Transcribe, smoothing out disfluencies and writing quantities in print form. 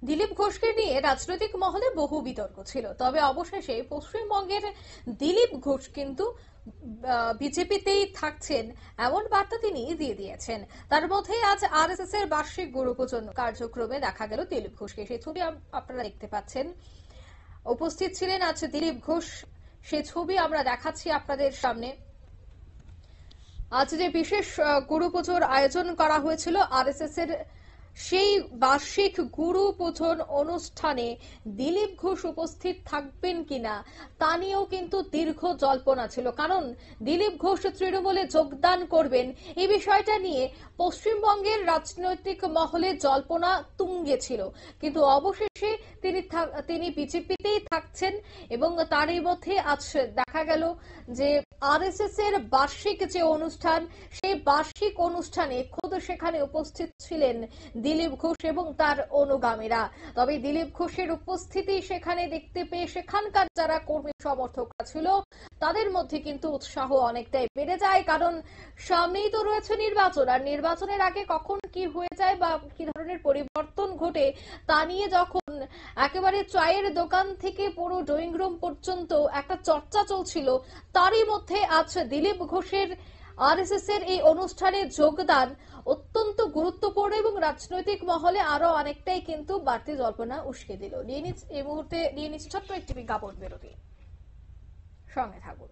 দিলীপ ঘোষকে নিয়ে রাজনৈতিক মহলে বহু বিতর্ক ছিল, তবে অবশেষে পশ্চিমবঙ্গের দিলীপ ঘোষ কিন্তু বিজেপিতেই থাকছেন এমন বার্তা তিনি দিয়ে দিয়েছেন। তার মধ্যে আজ আরএসএস এর বার্ষিক গুরুপূজন কার্যক্রমে দেখা গেল দিলীপ ঘোষকে। সেই ছবি আপনারা দেখতে পাচ্ছেন। উপস্থিত ছিলেন আজ দিলীপ ঘোষ, সেই ছবি আমরা দেখাচ্ছি আপনাদের সামনে। আজ যে বিশেষ গুরুপুজোর আয়োজন করা হয়েছিল আরএসএস এর, সেই বার্ষিক গুরু পূজন অনুষ্ঠানে দিলীপ ঘোষ উপস্থিত থাকবেন কিনা তা নিয়েও কিন্তু দীর্ঘ জল্পনা ছিল, কারণ দিলীপ ঘোষ তৃণমূলে যোগদান করবেন এই বিষয়টা নিয়ে পশ্চিমবঙ্গের রাজনৈতিক মহলে জল্পনা তুঙ্গে ছিল। কিন্তু অবশেষে তিনি বিজেপিতেই থাকছেন এবং তারই মধ্যে আজ দেখা গেল যে আরএসএস এর বার্ষিক যে অনুষ্ঠান, সেই বার্ষিক অনুষ্ঠানে খোদ সেখানে উপস্থিত ছিলেন দিলীপ ঘোষ এবং তার অনুগামীরা। তবে দিলীপ ঘোষের উপস্থিতি সেখানে দেখতে পেয়ে সেখানকার যারা কর্মী সমর্থকরা ছিল তাদের মধ্যে কিন্তু উৎসাহ অনেকটাই বেড়ে যায়, কারণ সামনেই তো রয়েছে নির্বাচন, আর নির্বাচনের আগে কখন কি হয়ে যায় বা কি ধরনের পরিবর্তন ঘটে তা নিয়ে যখন একেবারে চায়ের দোকান থেকে পুরো ড্রয়িং রুম পর্যন্ত একটা চর্চা চলছিল, তারই মধ্যে আজ দিলীপ ঘোষের আরএসএস এর এই অনুষ্ঠানে যোগদান অত্যন্ত গুরুত্বপূর্ণ এবং রাজনৈতিক মহলে আরো অনেকটাই কিন্তু বাড়তি জল্পনা উস্কে দিল। এই মুহূর্তে নিয়ে নিচ্ছে ছোট্ট একটি বিজ্ঞাপন বিরতি, সঙ্গে থাকুন।